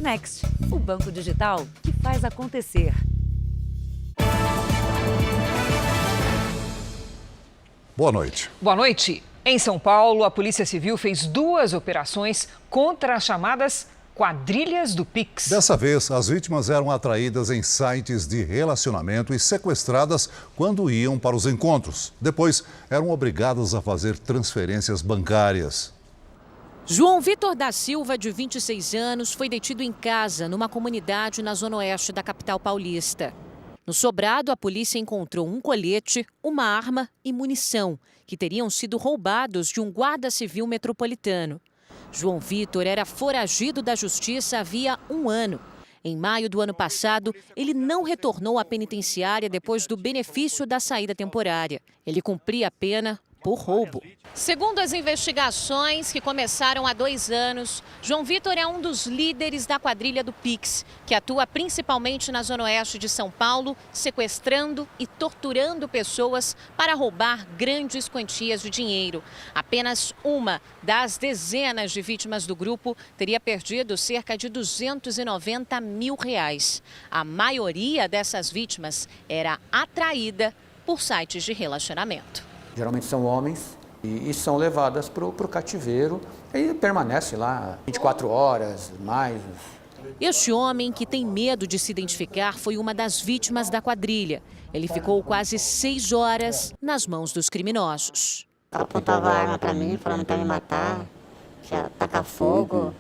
Next, o banco digital que faz acontecer. Boa noite. Boa noite. Em São Paulo, a Polícia Civil fez 2 operações contra as chamadas quadrilhas do Pix. Dessa vez, as vítimas eram atraídas em sites de relacionamento e sequestradas quando iam para os encontros. Depois, eram obrigadas a fazer transferências bancárias. João Vitor da Silva, de 26 anos, foi detido em casa, numa comunidade na zona oeste da capital paulista. No sobrado, a polícia encontrou um colete, uma arma e munição, que teriam sido roubados de um guarda civil metropolitano. João Vitor era foragido da justiça havia 1 ano. Em maio do ano passado, ele não retornou à penitenciária depois do benefício da saída temporária. Ele cumpria a pena por roubo. Segundo as investigações, que começaram há 2 anos, João Vitor é um dos líderes da quadrilha do Pix, que atua principalmente na zona oeste de São Paulo, sequestrando e torturando pessoas para roubar grandes quantias de dinheiro. Apenas uma das dezenas de vítimas do grupo teria perdido cerca de R$290 mil. A maioria dessas vítimas era atraída por sites de relacionamento. Geralmente são homens e são levadas para o cativeiro e permanecem lá 24 horas, mais. Este homem, que tem medo de se identificar, foi uma das vítimas da quadrilha. Ele ficou quase 6 horas nas mãos dos criminosos. Apontava a arma para mim, falando para me matar, que ia tacar fogo.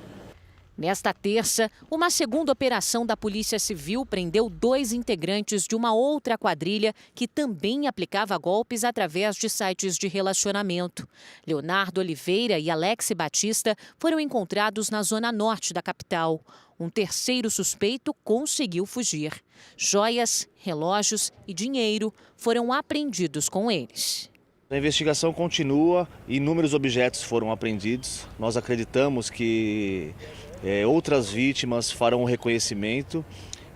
Nesta terça, uma segunda operação da Polícia Civil prendeu 2 integrantes de uma outra quadrilha que também aplicava golpes através de sites de relacionamento. Leonardo Oliveira e Alex Batista foram encontrados na zona norte da capital. Um terceiro suspeito conseguiu fugir. Joias, relógios e dinheiro foram apreendidos com eles. A investigação continua e inúmeros objetos foram apreendidos. Nós acreditamos que outras vítimas farão o reconhecimento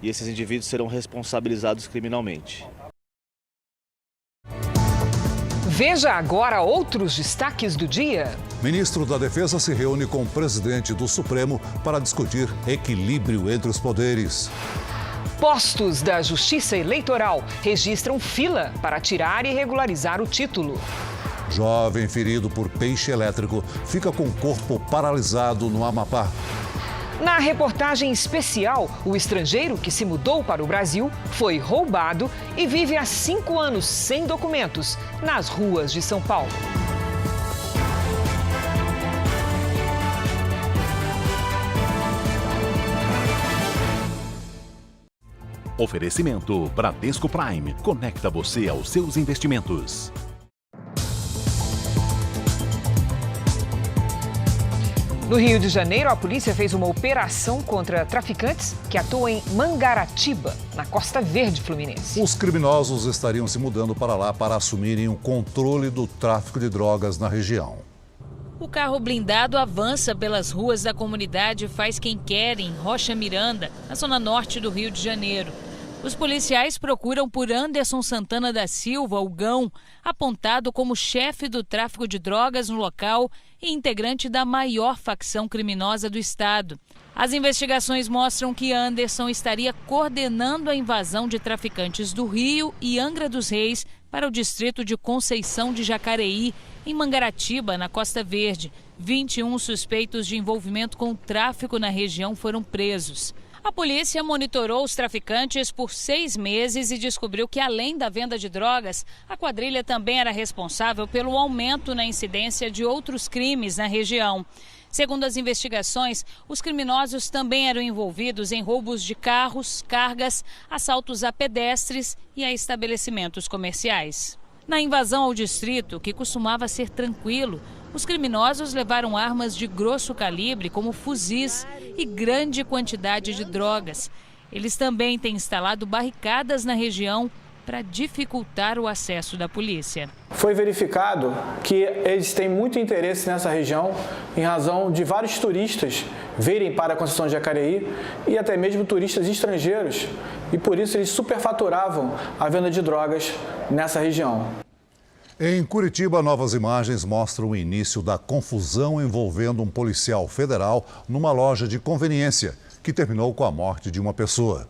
e esses indivíduos serão responsabilizados criminalmente. Veja agora outros destaques do dia. Ministro da Defesa se reúne com o presidente do Supremo para discutir equilíbrio entre os poderes. Postos da Justiça Eleitoral registram fila para tirar e regularizar o título. Jovem ferido por peixe elétrico fica com o corpo paralisado no Amapá. Na reportagem especial, o estrangeiro que se mudou para o Brasil foi roubado e vive há 5 anos sem documentos nas ruas de São Paulo. Oferecimento Bradesco Prime. Conecta você aos seus investimentos. No Rio de Janeiro, a polícia fez uma operação contra traficantes que atuam em Mangaratiba, na Costa Verde Fluminense. Os criminosos estariam se mudando para lá para assumirem o controle do tráfico de drogas na região. O carro blindado avança pelas ruas da comunidade Faz Quem Quer, em Rocha Miranda, na zona norte do Rio de Janeiro. Os policiais procuram por Anderson Santana da Silva, o Gão, apontado como chefe do tráfico de drogas no local e integrante da maior facção criminosa do estado. As investigações mostram que Anderson estaria coordenando a invasão de traficantes do Rio e Angra dos Reis para o distrito de Conceição de Jacareí, em Mangaratiba, na Costa Verde. 21 suspeitos de envolvimento com o tráfico na região foram presos. A polícia monitorou os traficantes por 6 meses e descobriu que, além da venda de drogas, a quadrilha também era responsável pelo aumento na incidência de outros crimes na região. Segundo as investigações, os criminosos também eram envolvidos em roubos de carros, cargas, assaltos a pedestres e a estabelecimentos comerciais. Na invasão ao distrito, que costumava ser tranquilo, os criminosos levaram armas de grosso calibre, como fuzis, e grande quantidade de drogas. Eles também têm instalado barricadas na região para dificultar o acesso da polícia. Foi verificado que eles têm muito interesse nessa região em razão de vários turistas virem para a Conceição de Jacareí e até mesmo turistas estrangeiros, e por isso eles superfaturavam a venda de drogas nessa região. Em Curitiba, novas imagens mostram o início da confusão envolvendo um policial federal numa loja de conveniência, que terminou com a morte de uma pessoa.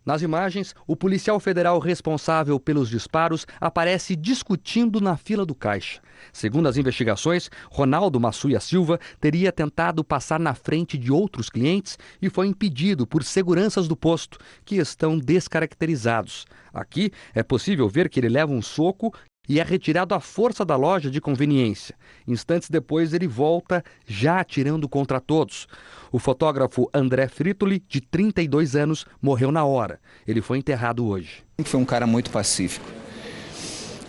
Nas imagens, o policial federal responsável pelos disparos aparece discutindo na fila do caixa. Segundo as investigações, Ronaldo Massuia Silva teria tentado passar na frente de outros clientes e foi impedido por seguranças do posto, que estão descaracterizados. Aqui é possível ver que ele leva um soco e é retirado à força da loja de conveniência. Instantes depois, ele volta, já atirando contra todos. O fotógrafo André Fritoli, de 32 anos, morreu na hora. Ele foi enterrado hoje. Foi um cara muito pacífico.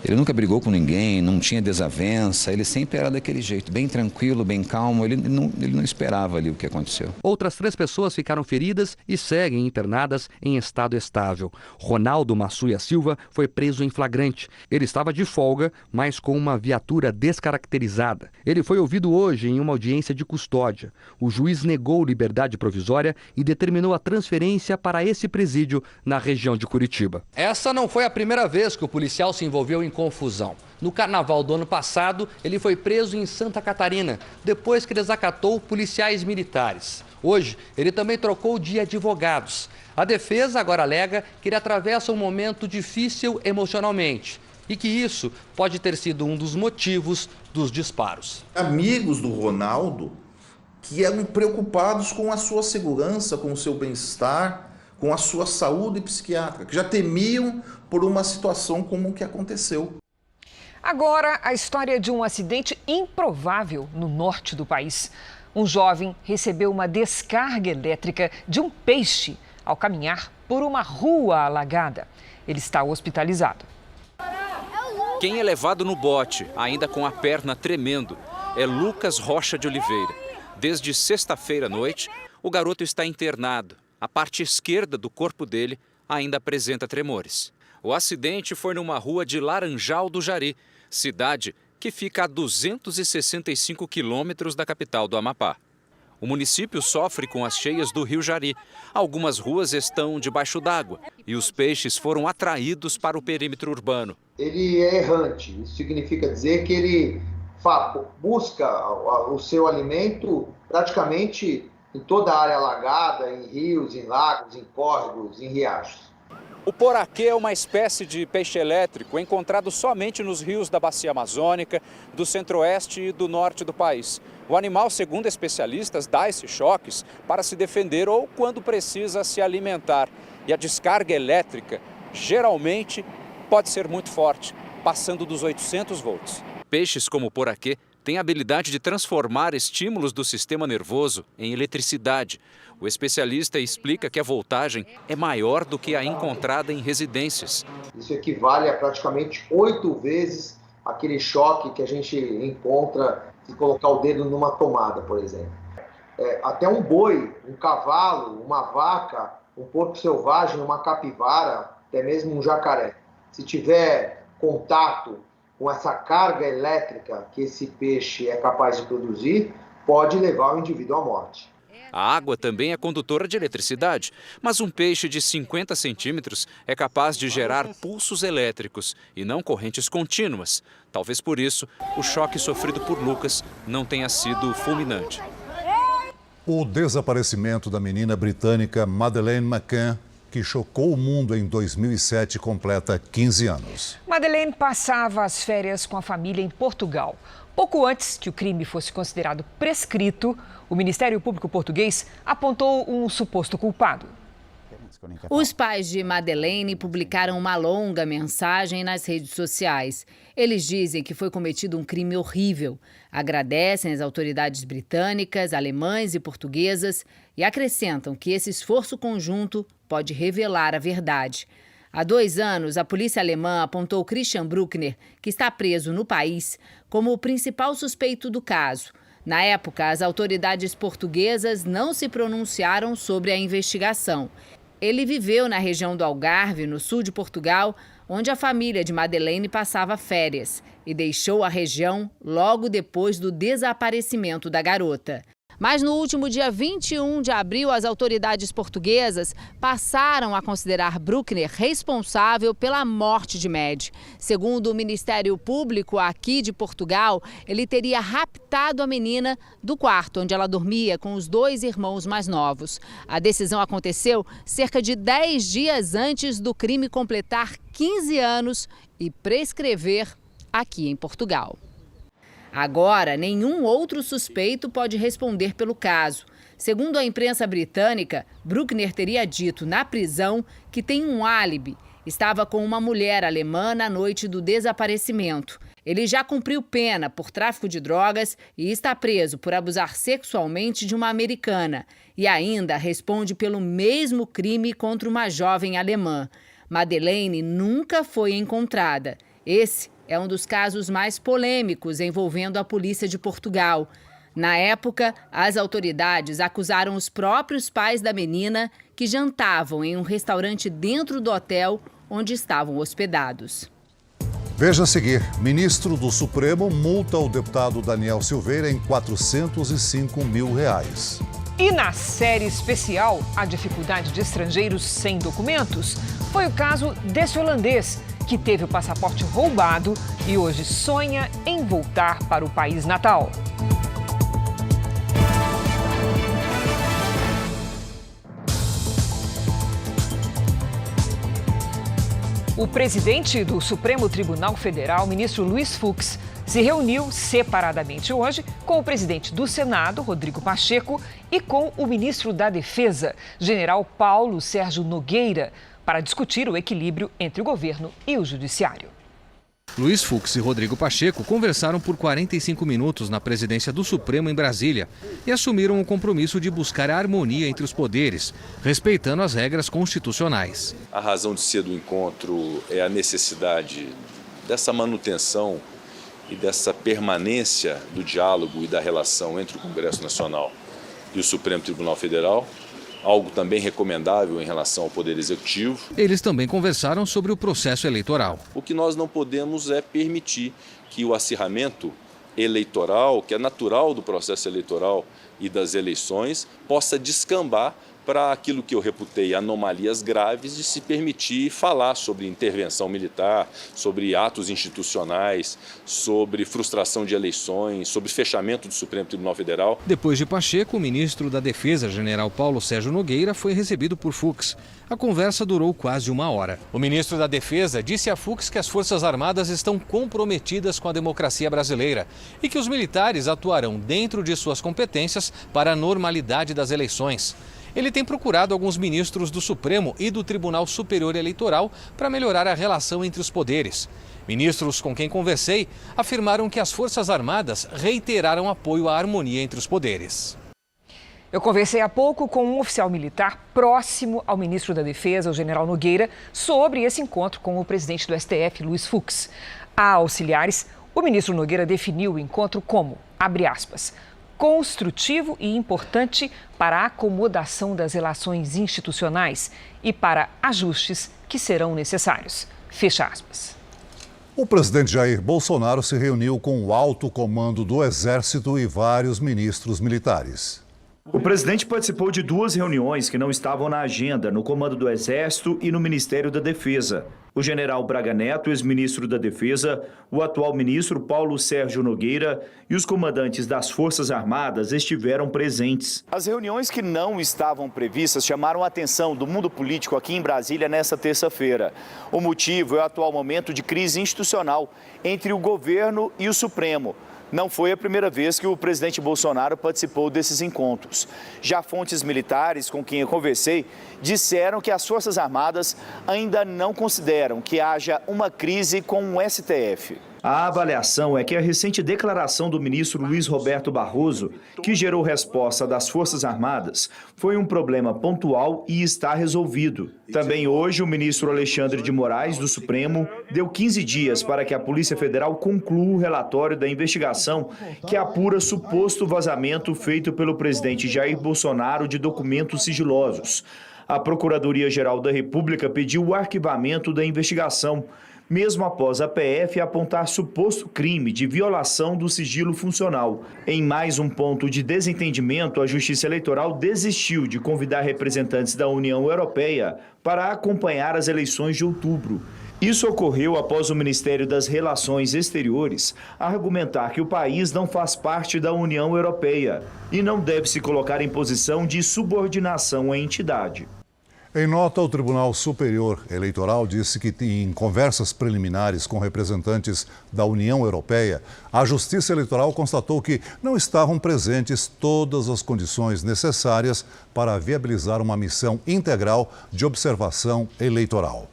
Ele nunca brigou com ninguém, não tinha desavença, ele sempre era daquele jeito, bem tranquilo, bem calmo, ele não esperava ali o que aconteceu. Outras 3 pessoas ficaram feridas e seguem internadas em estado estável. Ronaldo Massuia Silva foi preso em flagrante. Ele estava de folga, mas com uma viatura descaracterizada. Ele foi ouvido hoje em uma audiência de custódia. O juiz negou liberdade provisória e determinou a transferência para esse presídio na região de Curitiba. Essa não foi a primeira vez que o policial se envolveu em confusão. No carnaval do ano passado, ele foi preso em Santa Catarina, depois que desacatou policiais militares. Hoje, ele também trocou de advogados. A defesa agora alega que ele atravessa um momento difícil emocionalmente e que isso pode ter sido um dos motivos dos disparos. Amigos do Ronaldo que eram preocupados com a sua segurança, com o seu bem-estar, com a sua saúde psiquiátrica, que já temiam por uma situação como o que aconteceu. Agora, a história de um acidente improvável no norte do país. Um jovem recebeu uma descarga elétrica de um peixe ao caminhar por uma rua alagada. Ele está hospitalizado. Quem é levado no bote, ainda com a perna tremendo, é Lucas Rocha de Oliveira. Desde sexta-feira à noite, o garoto está internado. A parte esquerda do corpo dele ainda apresenta tremores. O acidente foi numa rua de Laranjal do Jari, cidade que fica a 265 quilômetros da capital do Amapá. O município sofre com as cheias do rio Jari. Algumas ruas estão debaixo d'água e os peixes foram atraídos para o perímetro urbano. Ele é errante, isso significa dizer que ele busca o seu alimento praticamente em toda a área alagada, em rios, em lagos, em córregos, em riachos. O poraquê é uma espécie de peixe elétrico encontrado somente nos rios da Bacia Amazônica, do centro-oeste e do norte do país. O animal, segundo especialistas, dá esses choques para se defender ou quando precisa se alimentar. E a descarga elétrica, geralmente, pode ser muito forte, passando dos 800 volts. Peixes como o poraquê têm a habilidade de transformar estímulos do sistema nervoso em eletricidade. O especialista explica que a voltagem é maior do que a encontrada em residências. Isso equivale a praticamente 8 vezes aquele choque que a gente encontra se colocar o dedo numa tomada, por exemplo. Até um boi, um cavalo, uma vaca, um porco selvagem, uma capivara, até mesmo um jacaré. Se tiver contato com essa carga elétrica que esse peixe é capaz de produzir, pode levar o indivíduo à morte. A água também é condutora de eletricidade, mas um peixe de 50 centímetros é capaz de gerar pulsos elétricos e não correntes contínuas. Talvez por isso, o choque sofrido por Lucas não tenha sido fulminante. O desaparecimento da menina britânica Madeleine McCann, que chocou o mundo em 2007, completa 15 anos. Madeleine passava as férias com a família em Portugal. Pouco antes que o crime fosse considerado prescrito, o Ministério Público Português apontou um suposto culpado. Os pais de Madeleine publicaram uma longa mensagem nas redes sociais. Eles dizem que foi cometido um crime horrível. Agradecem as autoridades britânicas, alemãs e portuguesas e acrescentam que esse esforço conjunto pode revelar a verdade. Há 2 anos, a polícia alemã apontou Christian Bruckner, que está preso no país, como o principal suspeito do caso. Na época, as autoridades portuguesas não se pronunciaram sobre a investigação. Ele viveu na região do Algarve, no sul de Portugal, onde a família de Madeleine passava férias, e deixou a região logo depois do desaparecimento da garota. Mas no último dia 21 de abril, as autoridades portuguesas passaram a considerar Bruckner responsável pela morte de Mad. Segundo o Ministério Público aqui de Portugal, ele teria raptado a menina do quarto onde ela dormia com os 2 irmãos mais novos. A decisão aconteceu cerca de 10 dias antes do crime completar 15 anos e prescrever aqui em Portugal. Agora, nenhum outro suspeito pode responder pelo caso. Segundo a imprensa britânica, Bruckner teria dito na prisão que tem um álibi. Estava com uma mulher alemã na noite do desaparecimento. Ele já cumpriu pena por tráfico de drogas e está preso por abusar sexualmente de uma americana. E ainda responde pelo mesmo crime contra uma jovem alemã. Madeleine nunca foi encontrada. Esse é um dos casos mais polêmicos envolvendo a polícia de Portugal. Na época, as autoridades acusaram os próprios pais da menina que jantavam em um restaurante dentro do hotel onde estavam hospedados. Veja a seguir, ministro do Supremo multa o deputado Daniel Silveira em R$405 mil. E na série especial, a dificuldade de estrangeiros sem documentos, foi o caso desse holandês que teve o passaporte roubado e hoje sonha em voltar para o país natal. O presidente do Supremo Tribunal Federal, ministro Luiz Fux, se reuniu separadamente hoje com o presidente do Senado, Rodrigo Pacheco, e com o ministro da Defesa, general Paulo Sérgio Nogueira, para discutir o equilíbrio entre o governo e o judiciário. Luiz Fux e Rodrigo Pacheco conversaram por 45 minutos na presidência do Supremo em Brasília e assumiram o compromisso de buscar a harmonia entre os poderes, respeitando as regras constitucionais. A razão de ser do encontro é a necessidade dessa manutenção e dessa permanência do diálogo e da relação entre o Congresso Nacional e o Supremo Tribunal Federal, algo também recomendável em relação ao Poder Executivo. Eles também conversaram sobre o processo eleitoral. O que nós não podemos é permitir que o acirramento eleitoral, que é natural do processo eleitoral e das eleições, possa descambar para aquilo que eu reputei anomalias graves de se permitir falar sobre intervenção militar, sobre atos institucionais, sobre frustração de eleições, sobre fechamento do Supremo Tribunal Federal. Depois de Pacheco, o ministro da Defesa, general Paulo Sérgio Nogueira, foi recebido por Fux. A conversa durou quase 1 hora. O ministro da Defesa disse a Fux que as Forças Armadas estão comprometidas com a democracia brasileira e que os militares atuarão dentro de suas competências para a normalidade das eleições. Ele tem procurado alguns ministros do Supremo e do Tribunal Superior Eleitoral para melhorar a relação entre os poderes. Ministros com quem conversei afirmaram que as Forças Armadas reiteraram apoio à harmonia entre os poderes. Eu conversei há pouco com um oficial militar próximo ao ministro da Defesa, o general Nogueira, sobre esse encontro com o presidente do STF, Luiz Fux. A auxiliares, o ministro Nogueira definiu o encontro como, abre aspas, construtivo e importante para a acomodação das relações institucionais e para ajustes que serão necessários. Fecha aspas. O presidente Jair Bolsonaro se reuniu com o alto comando do Exército e vários ministros militares. O presidente participou de 2 reuniões que não estavam na agenda, no comando do Exército e no Ministério da Defesa. O general Braga Neto, ex-ministro da Defesa, o atual ministro Paulo Sérgio Nogueira e os comandantes das Forças Armadas estiveram presentes. As reuniões que não estavam previstas chamaram a atenção do mundo político aqui em Brasília nesta terça-feira. O motivo é o atual momento de crise institucional entre o governo e o Supremo. Não foi a primeira vez que o presidente Bolsonaro participou desses encontros. Já fontes militares com quem eu conversei disseram que as Forças Armadas ainda não consideram que haja uma crise com o STF. A avaliação é que a recente declaração do ministro Luiz Roberto Barroso, que gerou resposta das Forças Armadas, foi um problema pontual e está resolvido. Também hoje, o ministro Alexandre de Moraes, do Supremo, deu 15 dias para que a Polícia Federal conclua o relatório da investigação que apura suposto vazamento feito pelo presidente Jair Bolsonaro de documentos sigilosos. A Procuradoria-Geral da República pediu o arquivamento da investigação, mesmo após a PF apontar suposto crime de violação do sigilo funcional. Em mais um ponto de desentendimento, a Justiça Eleitoral desistiu de convidar representantes da União Europeia para acompanhar as eleições de outubro. Isso ocorreu após o Ministério das Relações Exteriores argumentar que o país não faz parte da União Europeia e não deve se colocar em posição de subordinação à entidade. Em nota, o Tribunal Superior Eleitoral disse que, em conversas preliminares com representantes da União Europeia, a Justiça Eleitoral constatou que não estavam presentes todas as condições necessárias para viabilizar uma missão integral de observação eleitoral.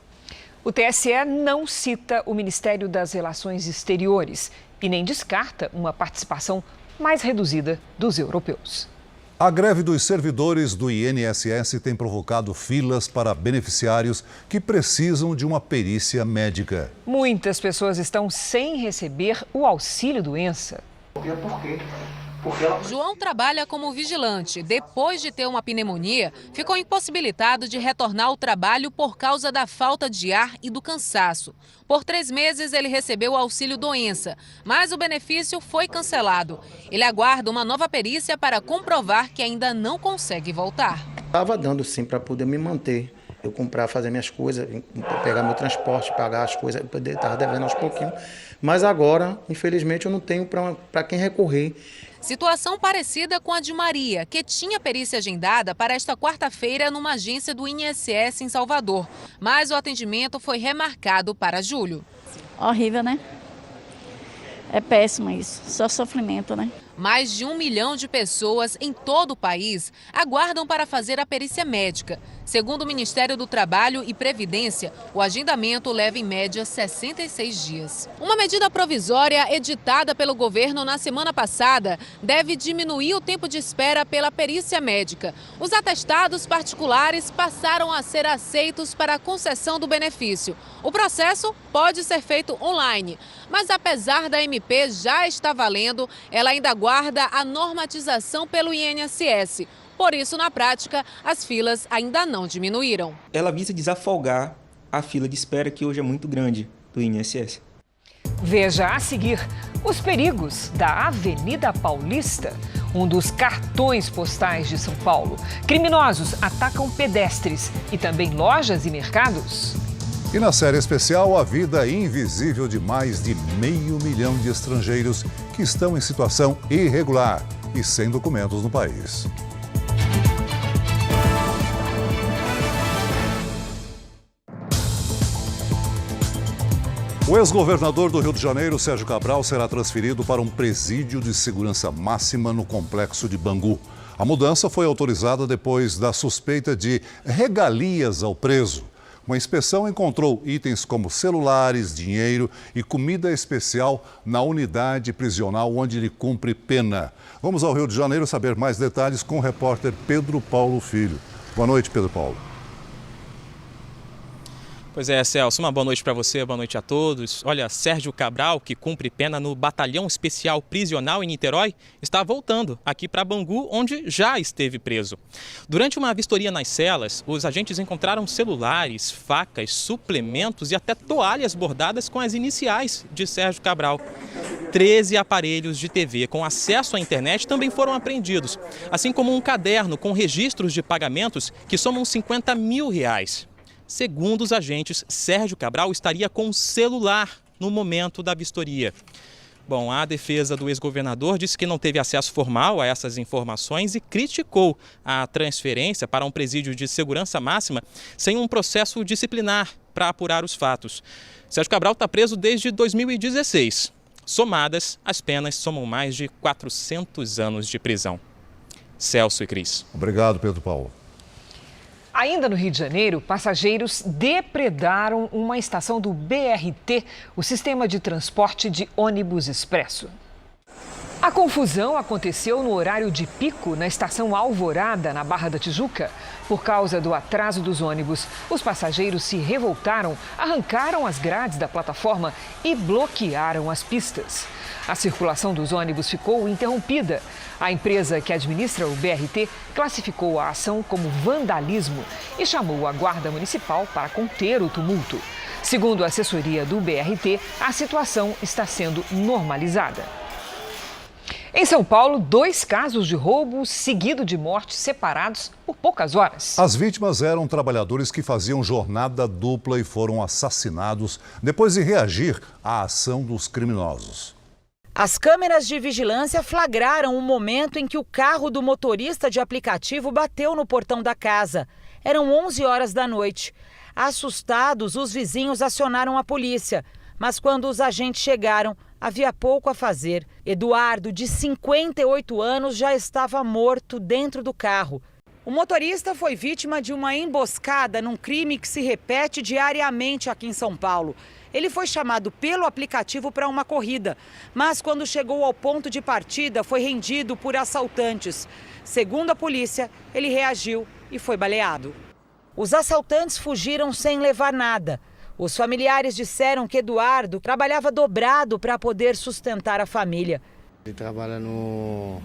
O TSE não cita o Ministério das Relações Exteriores e nem descarta uma participação mais reduzida dos europeus. A greve dos servidores do INSS tem provocado filas para beneficiários que precisam de uma perícia médica. Muitas pessoas estão sem receber o auxílio-doença. Por quê? João trabalha como vigilante. Depois de ter uma pneumonia, ficou impossibilitado de retornar ao trabalho por causa da falta de ar e do cansaço. Por 3 meses, ele recebeu o auxílio-doença, mas o benefício foi cancelado. Ele aguarda uma nova perícia para comprovar que ainda não consegue voltar. Estava dando sim para poder me manter. Eu comprar, fazer minhas coisas, pegar meu transporte, pagar as coisas, eu estava devendo aos pouquinhos. Mas agora, infelizmente, eu não tenho para quem recorrer. Situação parecida com a de Maria, que tinha perícia agendada para esta quarta-feira numa agência do INSS em Salvador. Mas o atendimento foi remarcado para julho. Horrível, né? É péssimo isso, só sofrimento, né? Mais de 1 milhão de pessoas em todo o país aguardam para fazer a perícia médica. Segundo o Ministério do Trabalho e Previdência, o agendamento leva em média 66 dias. Uma medida provisória editada pelo governo na semana passada deve diminuir o tempo de espera pela perícia médica. Os atestados particulares passaram a ser aceitos para a concessão do benefício. O processo pode ser feito online, mas apesar da MP já estar valendo, ela ainda aguarda a normatização pelo INSS. Por isso, na prática, as filas ainda não diminuíram. Ela visa desafogar a fila de espera, que hoje é muito grande, do INSS. Veja a seguir os perigos da Avenida Paulista, um dos cartões postais de São Paulo. Criminosos atacam pedestres e também lojas e mercados. E na série especial, a vida invisível de mais de 500 mil de estrangeiros que estão em situação irregular e sem documentos no país. O ex-governador do Rio de Janeiro, Sérgio Cabral, será transferido para um presídio de segurança máxima no complexo de Bangu. A mudança foi autorizada depois da suspeita de regalias ao preso. Uma inspeção encontrou itens como celulares, dinheiro e comida especial na unidade prisional onde ele cumpre pena. Vamos ao Rio de Janeiro saber mais detalhes com o repórter Pedro Paulo Filho. Boa noite, Pedro Paulo. Pois é, Celso, uma boa noite para você, boa noite a todos. Olha, Sérgio Cabral, que cumpre pena no Batalhão Especial Prisional em Niterói, está voltando aqui para Bangu, onde já esteve preso. Durante uma vistoria nas celas, os agentes encontraram celulares, facas, suplementos e até toalhas bordadas com as iniciais de Sérgio Cabral. 13 aparelhos de TV com acesso à internet também foram apreendidos, assim como um caderno com registros de pagamentos que somam R$50 mil. Segundo os agentes, Sérgio Cabral estaria com o celular no momento da vistoria. Bom, a defesa do ex-governador disse que não teve acesso formal a essas informações e criticou a transferência para um presídio de segurança máxima sem um processo disciplinar para apurar os fatos. Sérgio Cabral está preso desde 2016. Somadas, as penas somam mais de 400 anos de prisão. Celso e Cris. Obrigado, Pedro Paulo. Ainda no Rio de Janeiro, passageiros depredaram uma estação do BRT, o sistema de transporte de ônibus expresso. A confusão aconteceu no horário de pico na estação Alvorada, na Barra da Tijuca. Por causa do atraso dos ônibus, os passageiros se revoltaram, arrancaram as grades da plataforma e bloquearam as pistas. A circulação dos ônibus ficou interrompida. A empresa que administra o BRT classificou a ação como vandalismo e chamou a Guarda Municipal para conter o tumulto. Segundo a assessoria do BRT, a situação está sendo normalizada. Em São Paulo, 2 casos de roubo seguido de morte separados por poucas horas. As vítimas eram trabalhadores que faziam jornada dupla e foram assassinados depois de reagir à ação dos criminosos. As câmeras de vigilância flagraram o momento em que o carro do motorista de aplicativo bateu no portão da casa. Eram 11 horas da noite. Assustados, os vizinhos acionaram a polícia. Mas quando os agentes chegaram, havia pouco a fazer. Eduardo, de 58 anos, já estava morto dentro do carro. O motorista foi vítima de uma emboscada num crime que se repete diariamente aqui em São Paulo. Ele foi chamado pelo aplicativo para uma corrida, mas quando chegou ao ponto de partida, foi rendido por assaltantes. Segundo a polícia, ele reagiu e foi baleado. Os assaltantes fugiram sem levar nada. Os familiares disseram que Eduardo trabalhava dobrado para poder sustentar a família. Ele trabalha no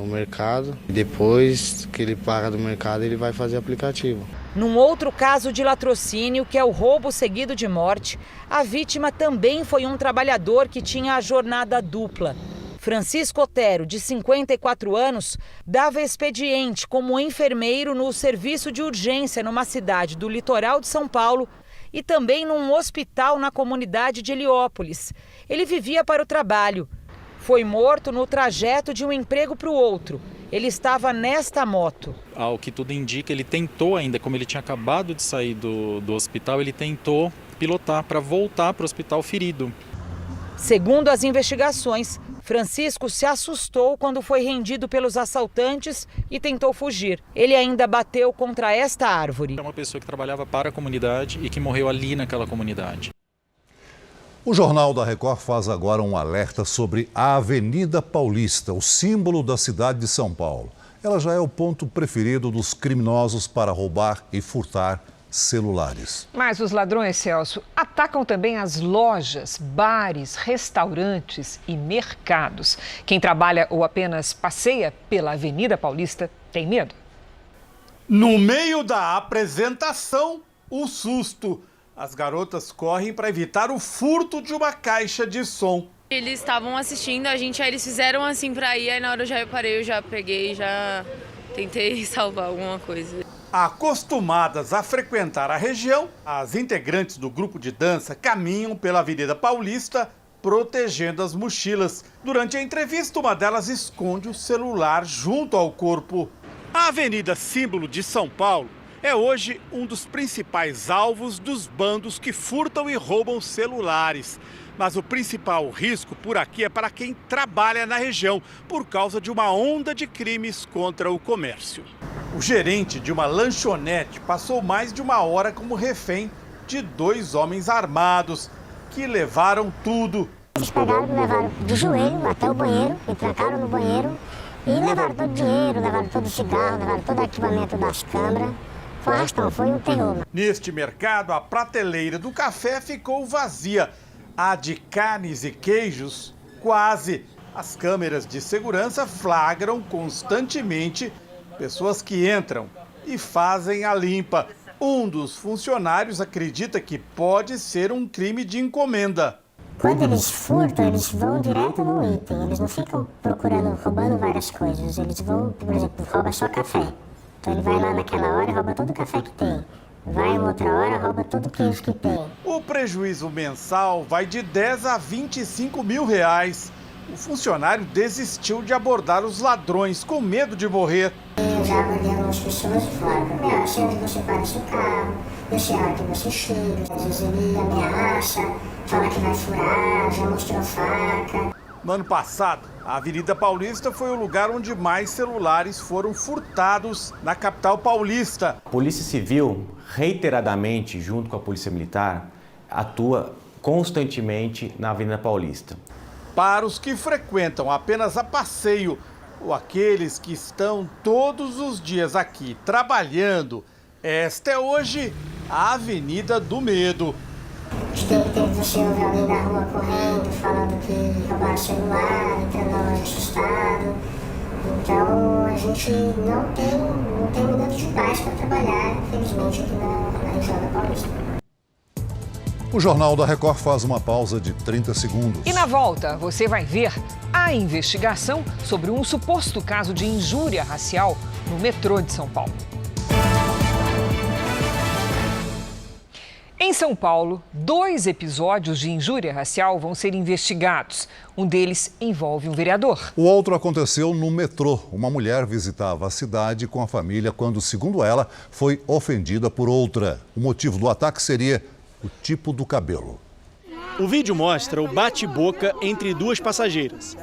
mercado, depois que ele paga do mercado ele vai fazer aplicativo. Num outro caso de latrocínio, que é o roubo seguido de morte, a vítima também foi um trabalhador que tinha a jornada dupla. Francisco Otero, de 54 anos, dava expediente como enfermeiro no serviço de urgência numa cidade do litoral de São Paulo e também num hospital na comunidade de Heliópolis. Ele vivia para o trabalho. Foi morto no trajeto de um emprego para o outro. Ele estava nesta moto. Ao que tudo indica, ele tentou ainda, como ele tinha acabado de sair do hospital, ele tentou pilotar para voltar para o hospital ferido. Segundo as investigações, Francisco se assustou quando foi rendido pelos assaltantes e tentou fugir. Ele ainda bateu contra esta árvore. É uma pessoa que trabalhava para a comunidade e que morreu ali naquela comunidade. O Jornal da Record faz agora um alerta sobre a Avenida Paulista, o símbolo da cidade de São Paulo. Ela já é o ponto preferido dos criminosos para roubar e furtar celulares. Mas os ladrões, Celso, atacam também as lojas, bares, restaurantes e mercados. Quem trabalha ou apenas passeia pela Avenida Paulista tem medo. No meio da apresentação, o susto. As garotas correm para evitar o furto de uma caixa de som. Eles estavam assistindo a gente, aí eles fizeram assim para ir, aí na hora eu já reparei, eu já peguei, já tentei salvar alguma coisa. Acostumadas a frequentar a região, as integrantes do grupo de dança caminham pela Avenida Paulista protegendo as mochilas. Durante a entrevista, uma delas esconde o celular junto ao corpo. A avenida símbolo de São Paulo é hoje um dos principais alvos dos bandos que furtam e roubam celulares. Mas o principal risco por aqui é para quem trabalha na região, por causa de uma onda de crimes contra o comércio. O gerente de uma lanchonete passou mais de uma hora como refém de 2 homens armados, que levaram tudo. Eles pegaram, me levaram de joelho até o banheiro, me trancaram no banheiro e levaram todo o dinheiro, levaram todo o cigarro, levaram todo o equipamento das câmeras. Foi um terror. Neste mercado, a prateleira do café ficou vazia. A de carnes e queijos, quase. As câmeras de segurança flagram constantemente pessoas que entram e fazem a limpa. Um dos funcionários acredita que pode ser um crime de encomenda. Quando eles furtam, eles vão direto no item. Eles não ficam procurando, roubando várias coisas. Eles vão, por exemplo, rouba só café. Então ele vai lá naquela hora e rouba todo o café que tem. Vai em outra hora, rouba todo o queijo que tem. O prejuízo mensal vai de 10 a 25 mil reais. O funcionário desistiu de abordar os ladrões com medo de morrer. Eu já abordei algumas pessoas e falaram, eu sei onde você parece o carro, eu sei a hora que você chega. Às vezes ele ameaça, fala que vai furar, já mostrou faca. No ano passado, a Avenida Paulista foi o lugar onde mais celulares foram furtados na capital paulista. A Polícia Civil, reiteradamente, junto com a Polícia Militar, atua constantemente na Avenida Paulista. Para os que frequentam apenas a passeio ou aqueles que estão todos os dias aqui trabalhando, esta é hoje a Avenida do Medo. Teve você ouvir alguém da rua correndo, falando que roubaram o celular, entrando na loja assustado. Então a gente não tem minuto de paz para trabalhar, infelizmente, aqui na região da Paulista. O Jornal da Record faz uma pausa de 30 segundos. E na volta, você vai ver a investigação sobre um suposto caso de injúria racial no metrô de São Paulo. Em São Paulo, 2 episódios de injúria racial vão ser investigados. Um deles envolve um vereador. O outro aconteceu no metrô. Uma mulher visitava a cidade com a família quando, segundo ela, foi ofendida por outra. O motivo do ataque seria o tipo do cabelo. O vídeo mostra o bate-boca entre 2 passageiras.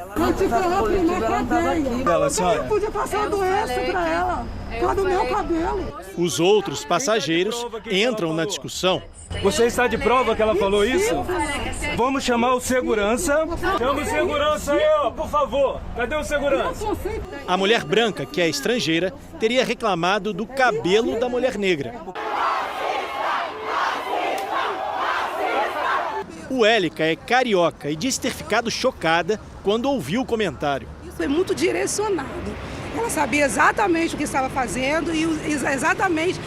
Eu podia passar a doença pra ela, por causa do meu cabelo. Os outros passageiros entram na discussão. Você está de prova que ela falou isso? Vamos chamar o segurança. Chama o segurança aí, ó, por favor. Cadê o segurança? A mulher branca, que é estrangeira, teria reclamado do cabelo da mulher negra. O Élica é carioca e disse ter ficado chocada quando ouviu o comentário. Isso foi muito direcionado. Ela sabia exatamente o que estava fazendo e exatamente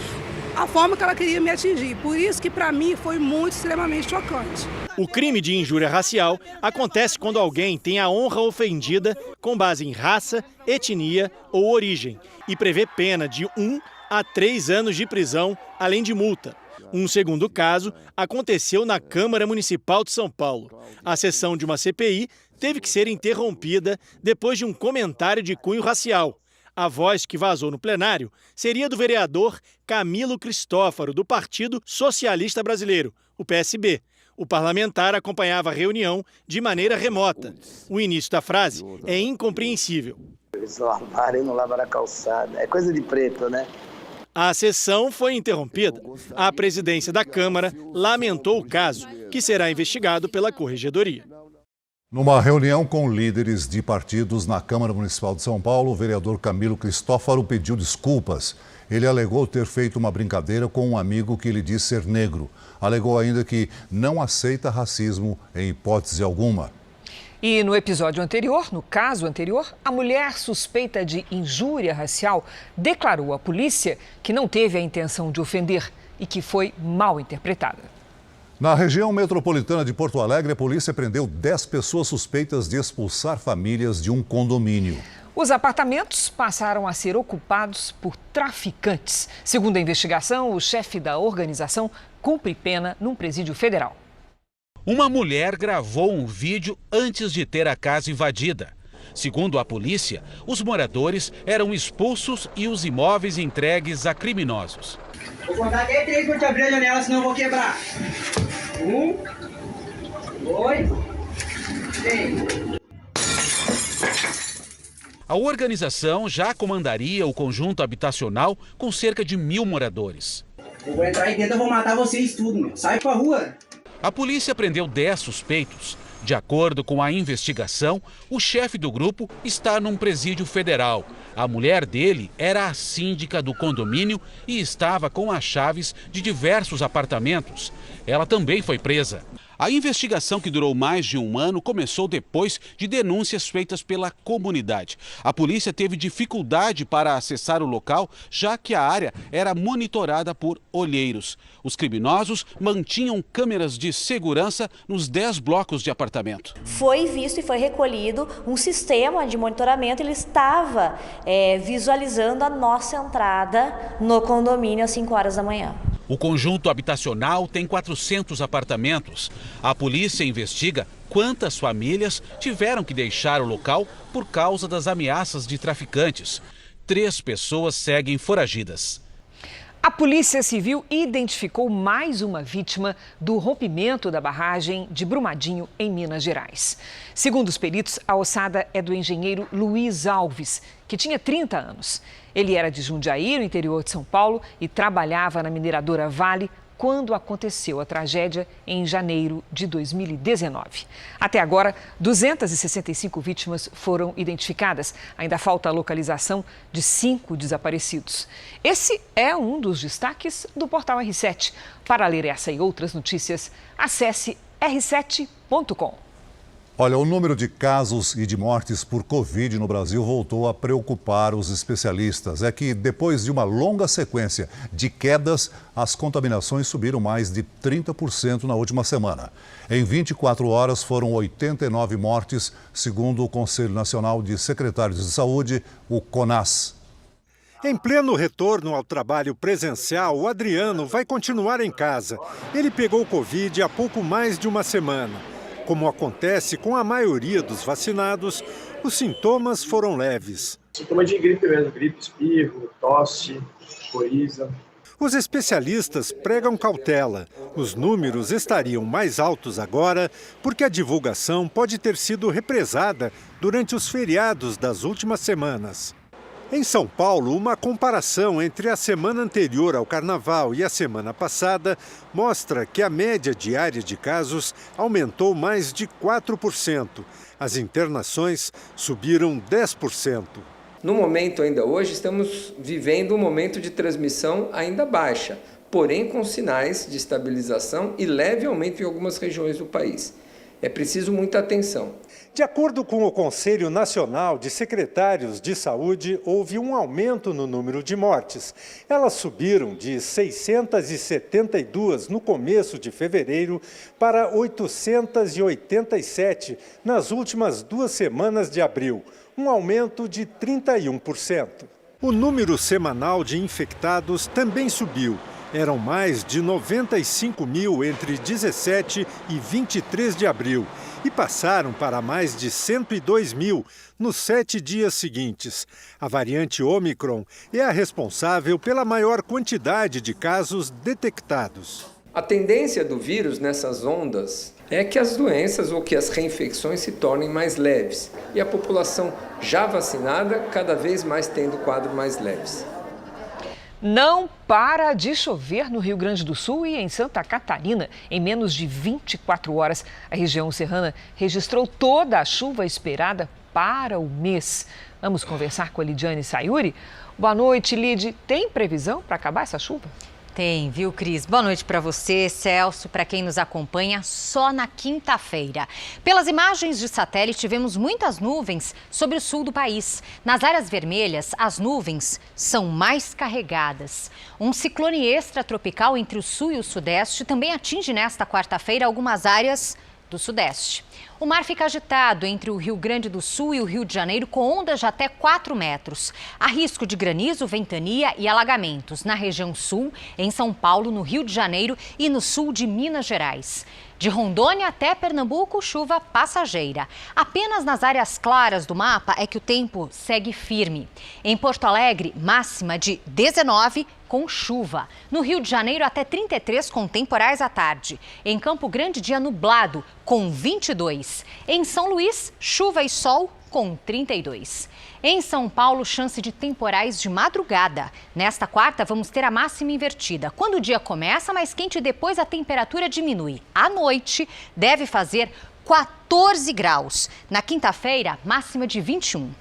a forma que ela queria me atingir. Por isso que para mim foi extremamente chocante. O crime de injúria racial acontece quando alguém tem a honra ofendida com base em raça, etnia ou origem e prevê pena de 1 a 3 anos de prisão, além de multa. Um segundo caso aconteceu na Câmara Municipal de São Paulo. A sessão de uma CPI teve que ser interrompida depois de um comentário de cunho racial. A voz que vazou no plenário seria do vereador Camilo Cristófaro, do Partido Socialista Brasileiro, o PSB. O parlamentar acompanhava a reunião de maneira remota. O início da frase é incompreensível. Eles lavaram e não lavaram a calçada. É coisa de preto, né? A sessão foi interrompida. A presidência da Câmara lamentou o caso, que será investigado pela Corregedoria. Numa reunião com líderes de partidos na Câmara Municipal de São Paulo, o vereador Camilo Cristófaro pediu desculpas. Ele alegou ter feito uma brincadeira com um amigo que lhe disse ser negro. Alegou ainda que não aceita racismo em hipótese alguma. E no episódio anterior, no caso anterior, a mulher suspeita de injúria racial declarou à polícia que não teve a intenção de ofender e que foi mal interpretada. Na região metropolitana de Porto Alegre, a polícia prendeu 10 pessoas suspeitas de expulsar famílias de um condomínio. Os apartamentos passaram a ser ocupados por traficantes. Segundo a investigação, o chefe da organização cumpre pena num presídio federal. Uma mulher gravou um vídeo antes de ter a casa invadida. Segundo a polícia, os moradores eram expulsos e os imóveis entregues a criminosos. Vou contar até 3 para te abrir a janela, senão eu vou quebrar. 1, 2, 3. A organização já comandaria o conjunto habitacional com cerca de 1.000 moradores. Eu vou entrar aí dentro, eu vou matar vocês tudo, meu. Sai pra rua. A polícia prendeu 10 suspeitos. De acordo com a investigação, o chefe do grupo está num presídio federal. A mulher dele era a síndica do condomínio e estava com as chaves de diversos apartamentos. Ela também foi presa. A investigação, que durou mais de 1 ano, começou depois de denúncias feitas pela comunidade. A polícia teve dificuldade para acessar o local, já que a área era monitorada por olheiros. Os criminosos mantinham câmeras de segurança nos 10 blocos de apartamento. Foi visto e foi recolhido um sistema de monitoramento. Ele estava visualizando a nossa entrada no condomínio às 5 horas da manhã. O conjunto habitacional tem 400 apartamentos. A polícia investiga quantas famílias tiveram que deixar o local por causa das ameaças de traficantes. 3 pessoas seguem foragidas. A Polícia Civil identificou mais uma vítima do rompimento da barragem de Brumadinho, em Minas Gerais. Segundo os peritos, a ossada é do engenheiro Luiz Alves, que tinha 30 anos. Ele era de Jundiaí, no interior de São Paulo, e trabalhava na mineradora Vale quando aconteceu a tragédia em janeiro de 2019. Até agora, 265 vítimas foram identificadas. Ainda falta a localização de 5 desaparecidos. Esse é um dos destaques do portal R7. Para ler essa e outras notícias, acesse r7.com. Olha, o número de casos e de mortes por Covid no Brasil voltou a preocupar os especialistas. É que depois de uma longa sequência de quedas, as contaminações subiram mais de 30% na última semana. Em 24 horas foram 89 mortes, segundo o Conselho Nacional de Secretários de Saúde, o CONAS. Em pleno retorno ao trabalho presencial, o Adriano vai continuar em casa. Ele pegou Covid há pouco mais de uma semana. Como acontece com a maioria dos vacinados, os sintomas foram leves. Sintoma de gripe mesmo, gripe, espirro, tosse, coriza. Os especialistas pregam cautela. Os números estariam mais altos agora porque a divulgação pode ter sido represada durante os feriados das últimas semanas. Em São Paulo, uma comparação entre a semana anterior ao Carnaval e a semana passada mostra que a média diária de casos aumentou mais de 4%. As internações subiram 10%. No momento ainda hoje, estamos vivendo um momento de transmissão ainda baixa, porém com sinais de estabilização e leve aumento em algumas regiões do país. É preciso muita atenção. De acordo com o Conselho Nacional de Secretários de Saúde, houve um aumento no número de mortes. Elas subiram de 672 no começo de fevereiro para 887 nas últimas 2 semanas de abril, um aumento de 31%. O número semanal de infectados também subiu. Eram mais de 95 mil entre 17 e 23 de abril e passaram para mais de 102 mil nos 7 dias seguintes. A variante Ômicron é a responsável pela maior quantidade de casos detectados. A tendência do vírus nessas ondas é que as doenças ou que as reinfecções se tornem mais leves e a população já vacinada cada vez mais tendo quadros mais leves. Não para de chover no Rio Grande do Sul e em Santa Catarina. Em menos de 24 horas, a região serrana registrou toda a chuva esperada para o mês. Vamos conversar com a Lidiane Sayuri. Boa noite, Lid. Tem previsão para acabar essa chuva? Tem, viu, Cris? Boa noite para você, Celso, para quem nos acompanha só na quinta-feira. Pelas imagens de satélite, vemos muitas nuvens sobre o sul do país. Nas áreas vermelhas, as nuvens são mais carregadas. Um ciclone extratropical entre o sul e o sudeste também atinge nesta quarta-feira algumas áreas do sudeste. O mar fica agitado entre o Rio Grande do Sul e o Rio de Janeiro com ondas de até 4 metros. Há risco de granizo, ventania e alagamentos na região sul, em São Paulo, no Rio de Janeiro e no sul de Minas Gerais. De Rondônia até Pernambuco, chuva passageira. Apenas nas áreas claras do mapa é que o tempo segue firme. Em Porto Alegre, máxima de 19 com chuva. No Rio de Janeiro, até 33 com temporais à tarde. Em Campo Grande, dia nublado com 22. Em São Luís, chuva e sol com 32. Em São Paulo, chance de temporais de madrugada. Nesta quarta, vamos ter a máxima invertida. Quando o dia começa mais quente, depois a temperatura diminui. À noite, deve fazer 14 graus. Na quinta-feira, máxima de 21.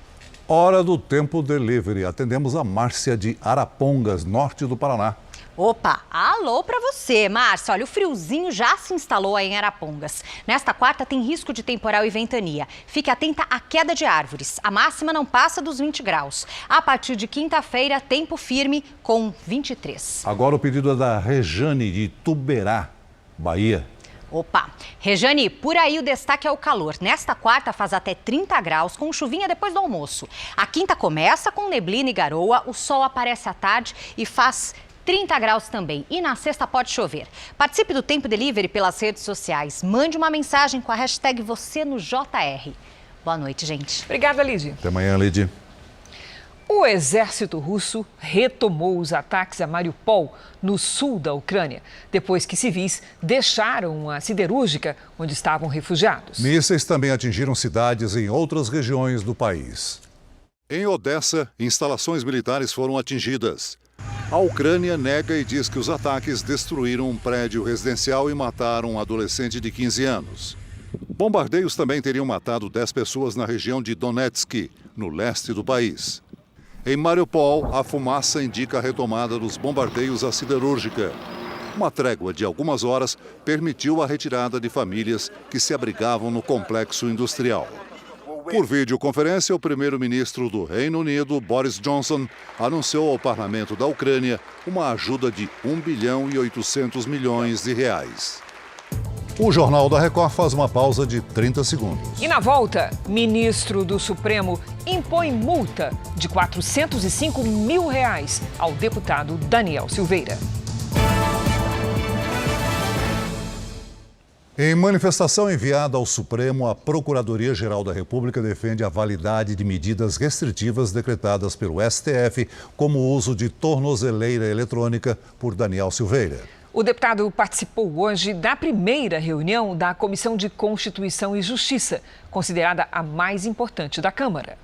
Hora do Tempo Delivery. Atendemos a Márcia de Arapongas, norte do Paraná. Opa, alô pra você, Márcia. Olha, o friozinho já se instalou aí em Arapongas. Nesta quarta tem risco de temporal e ventania. Fique atenta à queda de árvores. A máxima não passa dos 20 graus. A partir de quinta-feira, tempo firme com 23. Agora o pedido é da Rejane de Tuberá, Bahia. Opa, Rejane, por aí o destaque é o calor. Nesta quarta faz até 30 graus, com chuvinha depois do almoço. A quinta começa com neblina e garoa, o sol aparece à tarde e faz 30 graus também. E na sexta pode chover. Participe do Tempo Delivery pelas redes sociais. Mande uma mensagem com a hashtag #VocêNoJR. Boa noite, gente. Obrigada, Lidy. Até amanhã, Lidy. O exército russo retomou os ataques a Mariupol, no sul da Ucrânia, depois que civis deixaram a siderúrgica onde estavam refugiados. Mísseis também atingiram cidades em outras regiões do país. Em Odessa, instalações militares foram atingidas. A Ucrânia nega e diz que os ataques destruíram um prédio residencial e mataram um adolescente de 15 anos. Bombardeios também teriam matado 10 pessoas na região de Donetsk, no leste do país. Em Mariupol, a fumaça indica a retomada dos bombardeios à siderúrgica. Uma trégua de algumas horas permitiu a retirada de famílias que se abrigavam no complexo industrial. Por videoconferência, o primeiro-ministro do Reino Unido, Boris Johnson, anunciou ao parlamento da Ucrânia uma ajuda de 1 bilhão e 800 milhões de reais. O Jornal da Record faz uma pausa de 30 segundos. E na volta, ministro do Supremo impõe multa de R$ 405 mil ao deputado Daniel Silveira. Em manifestação enviada ao Supremo, a Procuradoria-Geral da República defende a validade de medidas restritivas decretadas pelo STF, como o uso de tornozeleira eletrônica por Daniel Silveira. O deputado participou hoje da primeira reunião da Comissão de Constituição e Justiça, considerada a mais importante da Câmara.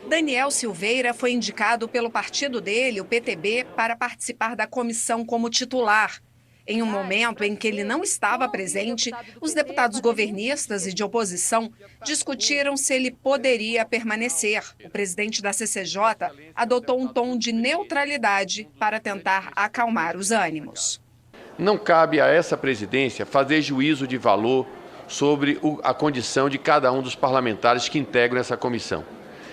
Daniel Silveira foi indicado pelo partido dele, o PTB, para participar da comissão como titular. Em um momento em que ele não estava presente, os deputados governistas e de oposição discutiram se ele poderia permanecer. O presidente da CCJ adotou um tom de neutralidade para tentar acalmar os ânimos. Não cabe a essa presidência fazer juízo de valor sobre a condição de cada um dos parlamentares que integram essa comissão.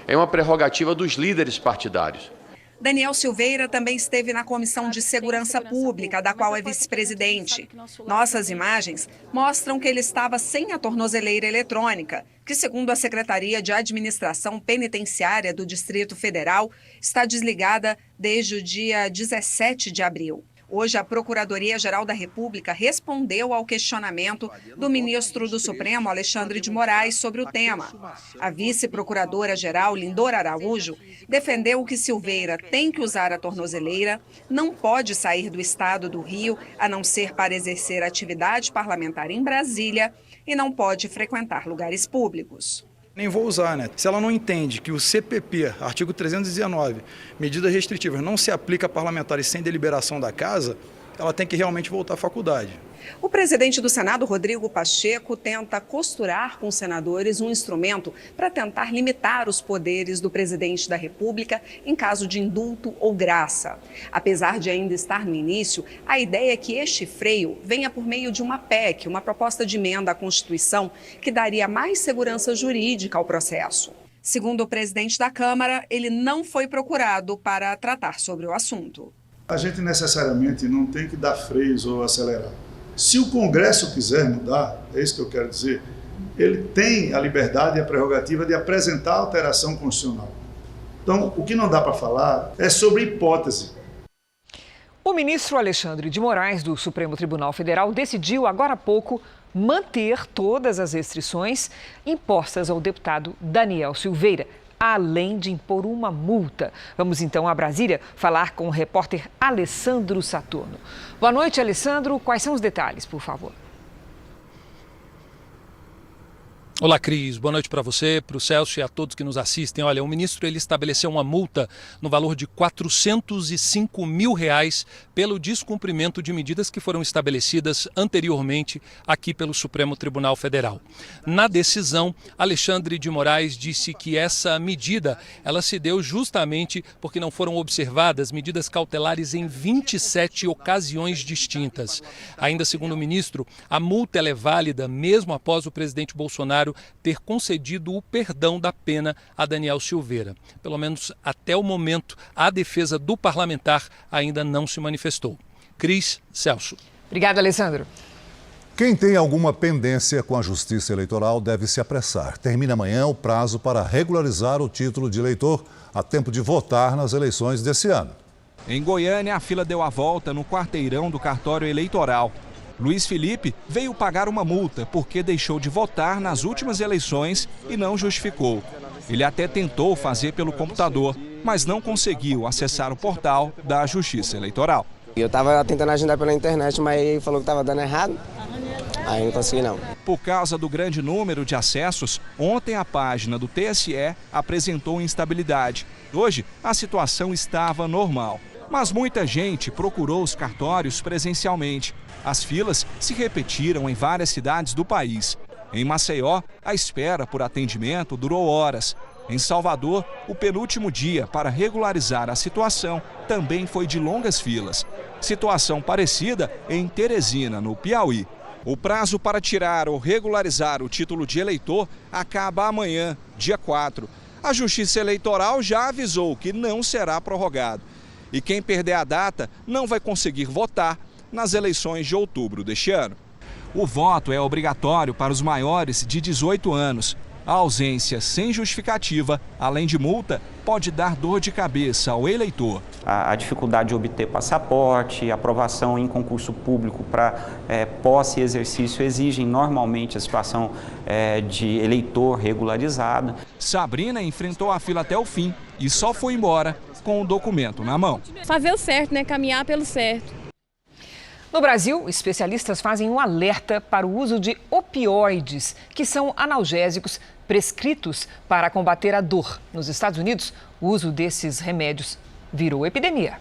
É uma prerrogativa dos líderes partidários. Daniel Silveira também esteve na Comissão de Segurança Pública, da qual é vice-presidente. Nossas imagens mostram que ele estava sem a tornozeleira eletrônica, que, segundo a Secretaria de Administração Penitenciária do Distrito Federal, está desligada desde o dia 17 de abril. Hoje, a Procuradoria-Geral da República respondeu ao questionamento do ministro do Supremo, Alexandre de Moraes, sobre o tema. A vice-procuradora-geral, Lindora Araújo, defendeu que Silveira tem que usar a tornozeleira, não pode sair do estado do Rio, a não ser para exercer atividade parlamentar em Brasília, e não pode frequentar lugares públicos. Nem vou usar, né? Se ela não entende que o CPP, artigo 319, medidas restritivas, não se aplica a parlamentares sem deliberação da casa, ela tem que realmente voltar à faculdade. O presidente do Senado, Rodrigo Pacheco, tenta costurar com os senadores um instrumento para tentar limitar os poderes do presidente da República em caso de indulto ou graça. Apesar de ainda estar no início, a ideia é que este freio venha por meio de uma PEC, uma proposta de emenda à Constituição, que daria mais segurança jurídica ao processo. Segundo o presidente da Câmara, ele não foi procurado para tratar sobre o assunto. A gente necessariamente não tem que dar freios ou acelerar. Se o Congresso quiser mudar, é isso que eu quero dizer, ele tem a liberdade e a prerrogativa de apresentar alteração constitucional. Então, o que não dá para falar é sobre hipótese. O ministro Alexandre de Moraes, do Supremo Tribunal Federal, decidiu agora há pouco manter todas as restrições impostas ao deputado Daniel Silveira, além de impor uma multa. Vamos então a Brasília falar com o repórter Alessandro Saturno. Boa noite, Alessandro. Quais são os detalhes, por favor? Olá, Cris. Boa noite para você, para o Celso e a todos que nos assistem. Olha, o ministro ele estabeleceu uma multa no valor de R$ 405 mil pelo descumprimento de medidas que foram estabelecidas anteriormente aqui pelo Supremo Tribunal Federal. Na decisão, Alexandre de Moraes disse que essa medida ela se deu justamente porque não foram observadas medidas cautelares em 27 ocasiões distintas. Ainda segundo o ministro, a multa ela é válida mesmo após o presidente Bolsonaro ter concedido o perdão da pena a Daniel Silveira. Pelo menos até o momento, a defesa do parlamentar ainda não se manifestou. Cris, Celso. Obrigada, Alessandro. Quem tem alguma pendência com a Justiça Eleitoral deve se apressar. Termina amanhã o prazo para regularizar o título de eleitor a tempo de votar nas eleições desse ano. Em Goiânia, a fila deu a volta no quarteirão do cartório eleitoral. Luiz Felipe veio pagar uma multa porque deixou de votar nas últimas eleições e não justificou. Ele até tentou fazer pelo computador, mas não conseguiu acessar o portal da Justiça Eleitoral. Eu estava tentando agendar pela internet, mas ele falou que estava dando errado. Aí não consegui não. Por causa do grande número de acessos, ontem a página do TSE apresentou instabilidade. Hoje, a situação estava normal. Mas muita gente procurou os cartórios presencialmente. As filas se repetiram em várias cidades do país. Em Maceió, a espera por atendimento durou horas. Em Salvador, o penúltimo dia para regularizar a situação também foi de longas filas. Situação parecida em Teresina, no Piauí. O prazo para tirar ou regularizar o título de eleitor acaba amanhã, dia 4. A Justiça Eleitoral já avisou que não será prorrogado. E quem perder a data não vai conseguir votar nas eleições de outubro deste ano. O voto é obrigatório para os maiores de 18 anos. A ausência sem justificativa, além de multa, pode dar dor de cabeça ao eleitor. A dificuldade de obter passaporte, aprovação em concurso público para posse e exercício exigem normalmente a situação de eleitor regularizado. Sabrina enfrentou a fila até o fim e só foi embora com o documento na mão. Fazer o certo, né? Caminhar pelo certo. No Brasil, especialistas fazem um alerta para o uso de opioides, que são analgésicos prescritos para combater a dor. Nos Estados Unidos, o uso desses remédios virou epidemia.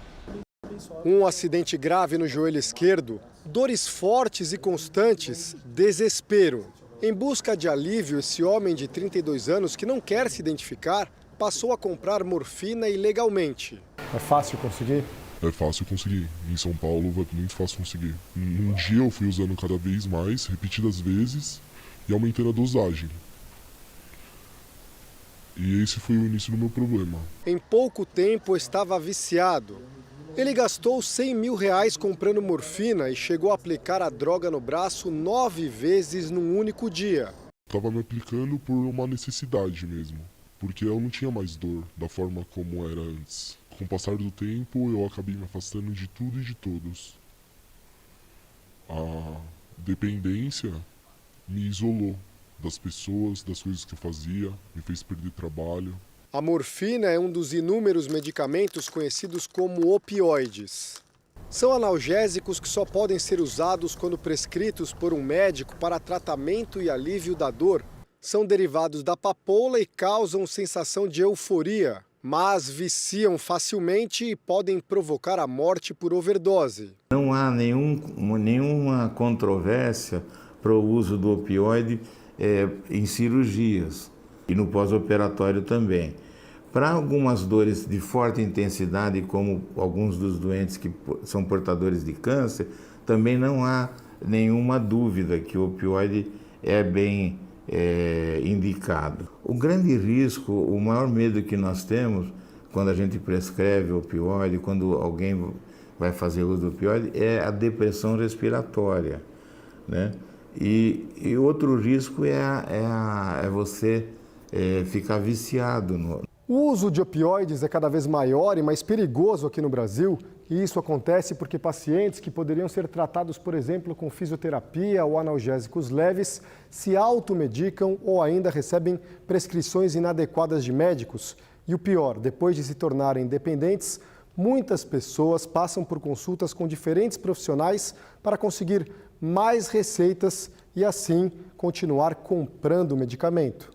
Um acidente grave no joelho esquerdo, dores fortes e constantes, desespero. Em busca de alívio, esse homem de 32 anos, que não quer se identificar, passou a comprar morfina ilegalmente. É fácil conseguir? É fácil conseguir. Em São Paulo é muito fácil conseguir. Um dia eu fui usando cada vez mais, repetidas vezes, e aumentando a dosagem. E esse foi o início do meu problema. Em pouco tempo estava viciado. Ele gastou R$100 mil comprando morfina e chegou a aplicar a droga no braço 9 vezes num único dia. Estava me aplicando por uma necessidade mesmo, porque eu não tinha mais dor da forma como era antes. Com o passar do tempo, eu acabei me afastando de tudo e de todos. A dependência me isolou das pessoas, das coisas que eu fazia, me fez perder trabalho. A morfina é um dos inúmeros medicamentos conhecidos como opioides. São analgésicos que só podem ser usados quando prescritos por um médico para tratamento e alívio da dor. São derivados da papoula e causam sensação de euforia, mas viciam facilmente e podem provocar a morte por overdose. Não há nenhuma controvérsia para o uso do opioide em cirurgias e no pós-operatório também. Para algumas dores de forte intensidade, como alguns dos doentes que são portadores de câncer, também não há nenhuma dúvida que o opioide é bem indicado. O grande risco, o maior medo que nós temos quando a gente prescreve opioide, quando alguém vai fazer uso do opioide, é a depressão respiratória, né? E outro risco é você ficar viciado. O uso de opioides é cada vez maior e mais perigoso aqui no Brasil. E isso acontece porque pacientes que poderiam ser tratados, por exemplo, com fisioterapia ou analgésicos leves, se automedicam ou ainda recebem prescrições inadequadas de médicos. E o pior, depois de se tornarem dependentes, muitas pessoas passam por consultas com diferentes profissionais para conseguir mais receitas e assim continuar comprando o medicamento.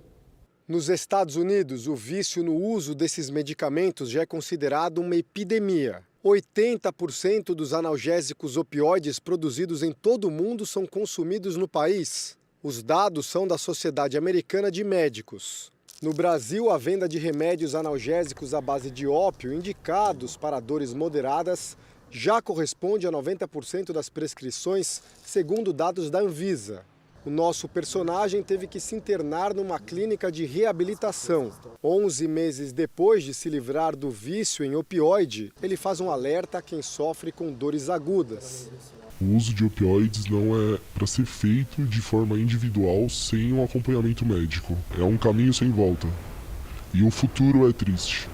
Nos Estados Unidos, o vício no uso desses medicamentos já é considerado uma epidemia. 80% dos analgésicos opioides produzidos em todo o mundo são consumidos no país. Os dados são da Sociedade Americana de Médicos. No Brasil, a venda de remédios analgésicos à base de ópio indicados para dores moderadas já corresponde a 90% das prescrições, segundo dados da Anvisa. O nosso personagem teve que se internar numa clínica de reabilitação. 11 meses depois de se livrar do vício em opioide, ele faz um alerta a quem sofre com dores agudas. O uso de opioides não é para ser feito de forma individual sem um acompanhamento médico. É um caminho sem volta. E o futuro é triste.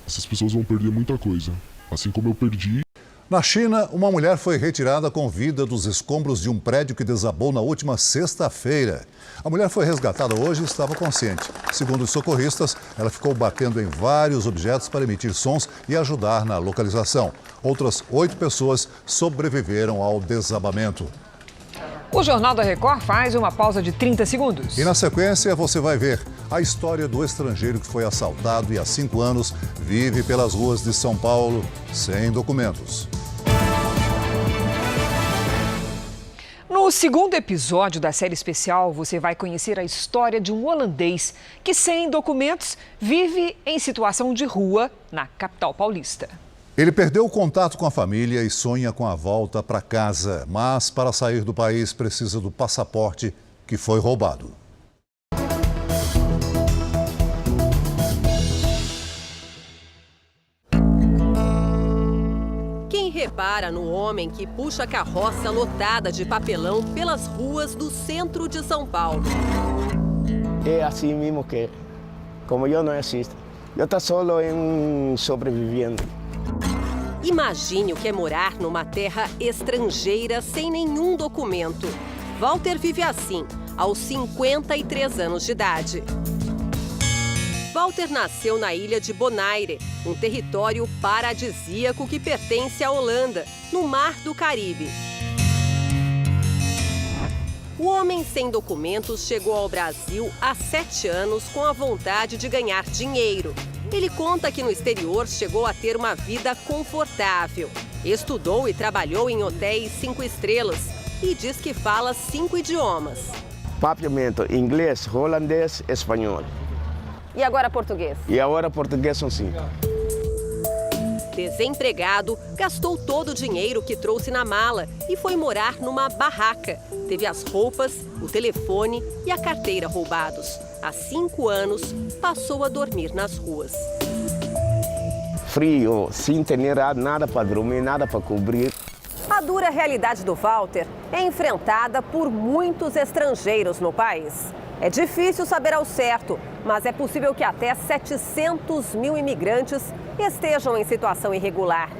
Essas pessoas vão perder muita coisa, assim como eu perdi. Na China, uma mulher foi retirada com vida dos escombros de um prédio que desabou na última sexta-feira. A mulher foi resgatada hoje e estava consciente. Segundo os socorristas, ela ficou batendo em vários objetos para emitir sons e ajudar na localização. Outras 8 pessoas sobreviveram ao desabamento. O Jornal da Record faz uma pausa de 30 segundos. E na sequência você vai ver a história do estrangeiro que foi assaltado e há 5 anos vive pelas ruas de São Paulo sem documentos. No segundo episódio da série especial, você vai conhecer a história de um holandês que, sem documentos, vive em situação de rua na capital paulista. Ele perdeu o contato com a família e sonha com a volta para casa, mas para sair do país precisa do passaporte que foi roubado. Quem repara no homem que puxa a carroça lotada de papelão pelas ruas do centro de São Paulo? É assim mesmo que, como eu não existo, eu estou solo sobrevivendo. Imagine o que é morar numa terra estrangeira sem nenhum documento. Walter vive assim, aos 53 anos de idade. Walter nasceu na ilha de Bonaire, um território paradisíaco que pertence à Holanda, no Mar do Caribe. O homem sem documentos chegou ao Brasil há 7 anos com a vontade de ganhar dinheiro. Ele conta que no exterior chegou a ter uma vida confortável. Estudou e trabalhou em hotéis 5 estrelas e diz que fala 5 idiomas. Papiamento, inglês, holandês, espanhol. E agora português? E agora português são 5. Desempregado, gastou todo o dinheiro que trouxe na mala e foi morar numa barraca. Teve as roupas, o telefone e a carteira roubados. Há 5 anos, passou a dormir nas ruas. Frio, sem ter nada para dormir, nada para cobrir. A dura realidade do Walter é enfrentada por muitos estrangeiros no país. É difícil saber ao certo, mas é possível que até 700 mil imigrantes estejam em situação irregular,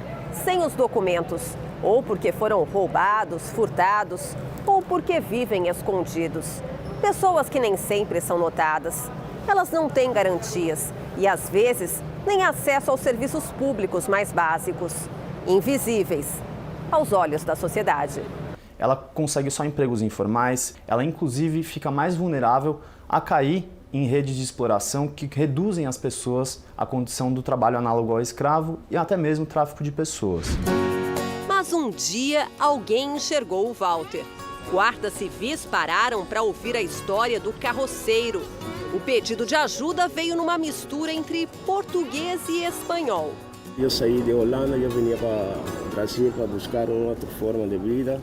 sem os documentos, ou porque foram roubados, furtados, ou porque vivem escondidos. Pessoas que nem sempre são notadas. Elas não têm garantias e, às vezes, nem acesso aos serviços públicos mais básicos. Invisíveis aos olhos da sociedade. Ela consegue só empregos informais, ela inclusive fica mais vulnerável a cair em redes de exploração que reduzem as pessoas à condição do trabalho análogo ao escravo e até mesmo tráfico de pessoas. Mas um dia alguém enxergou o Walter. Guardas civis pararam para ouvir a história do carroceiro. O pedido de ajuda veio numa mistura entre português e espanhol. Eu saí de Holanda e eu vinha para o Brasil para buscar uma outra forma de vida.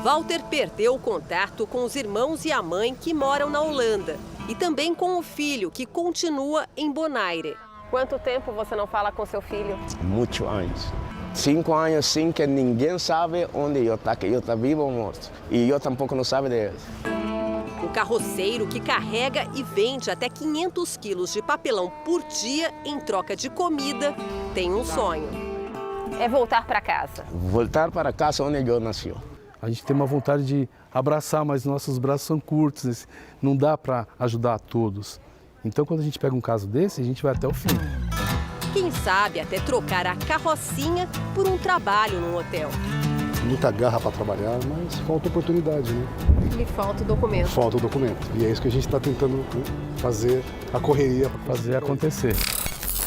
Walter perdeu o contato com os irmãos e a mãe que moram na Holanda e também com o filho, que continua em Bonaire. Quanto tempo você não fala com seu filho? Muitos anos. 5 anos sem que ninguém sabe onde eu estou, que eu estou vivo ou morto. E eu tampouco não sabe deles. O carroceiro que carrega e vende até 500 quilos de papelão por dia em troca de comida tem um sonho. É voltar para casa. Voltar para casa onde eu nasci. A gente tem uma vontade de abraçar, mas nossos braços são curtos, não dá para ajudar a todos. Então, quando a gente pega um caso desse, a gente vai até o fim. Quem sabe até trocar a carrocinha por um trabalho num hotel. Muita garra para trabalhar, mas falta oportunidade, né? Lhe falta o documento. Falta o documento. E é isso que a gente está tentando fazer a correria para fazer acontecer.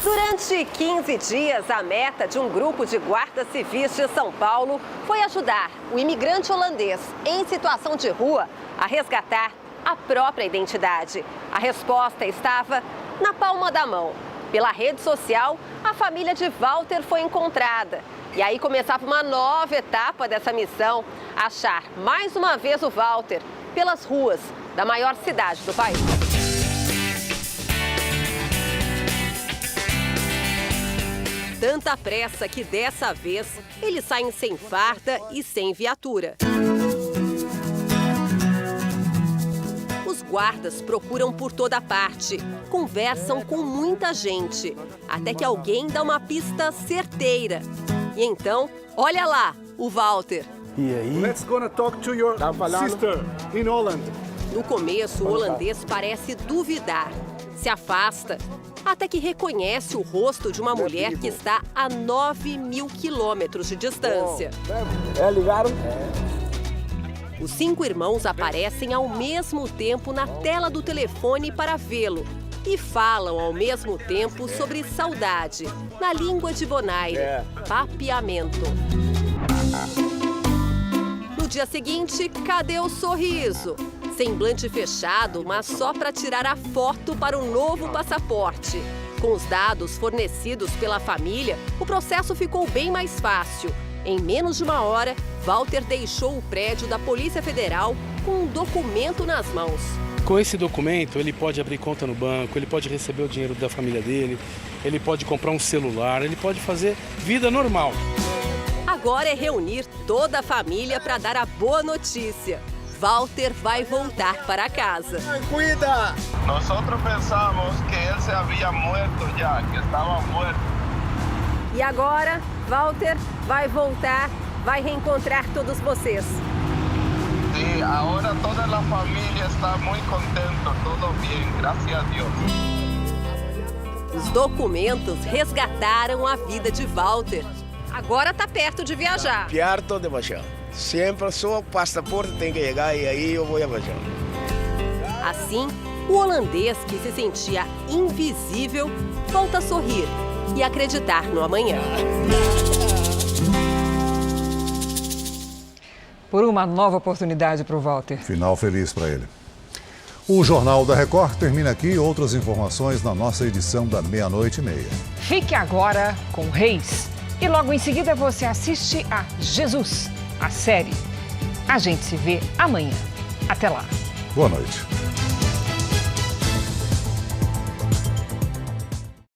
Durante 15 dias, a meta de um grupo de guardas civis de São Paulo foi ajudar o imigrante holandês em situação de rua a resgatar a própria identidade. A resposta estava na palma da mão. Pela rede social, a família de Walter foi encontrada. E aí começava uma nova etapa dessa missão, achar mais uma vez o Walter pelas ruas da maior cidade do país. Tanta pressa que dessa vez eles saem sem farda e sem viatura. Os guardas procuram por toda parte, conversam com muita gente, até que alguém dá uma pista certeira. E então, olha lá, o Walter. E aí? Let's gonna talk to your sister in Holland. No começo, o holandês parece duvidar, se afasta, até que reconhece o rosto de uma mulher que está a 9.000 quilômetros de distância. Ligaram? Os 5 irmãos aparecem ao mesmo tempo na tela do telefone para vê-lo e falam ao mesmo tempo sobre saudade, na língua de Bonaire, papiamento. No No dia seguinte, cadê o sorriso? Semblante fechado, mas só para tirar a foto para o novo passaporte. Com os dados fornecidos pela família, o processo ficou bem mais fácil. Em menos de uma hora, Walter deixou o prédio da Polícia Federal com um documento nas mãos. Com esse documento, ele pode abrir conta no banco, ele pode receber o dinheiro da família dele, ele pode comprar um celular, ele pode fazer vida normal. Agora é reunir toda a família para dar a boa notícia. Walter vai voltar para casa. Cuida! Nós pensamos que ele se havia morto já, que estava morto. E agora, Walter vai voltar, vai reencontrar todos vocês. Sim, agora toda a família está muito contente, tudo bem, graças a Deus. Os documentos resgataram a vida de Walter. Agora está perto de viajar. Perto de viajar. Sempre só o passaporte tem que chegar e aí eu vou viajar. Assim, o holandês que se sentia invisível volta a sorrir e acreditar no amanhã. Por uma nova oportunidade para o Walter. Final feliz para ele. O Jornal da Record termina aqui. Outras informações na nossa edição da 00:30. Fique agora com Reis. E logo em seguida você assiste a Jesus, a série. A gente se vê amanhã. Até lá. Boa noite.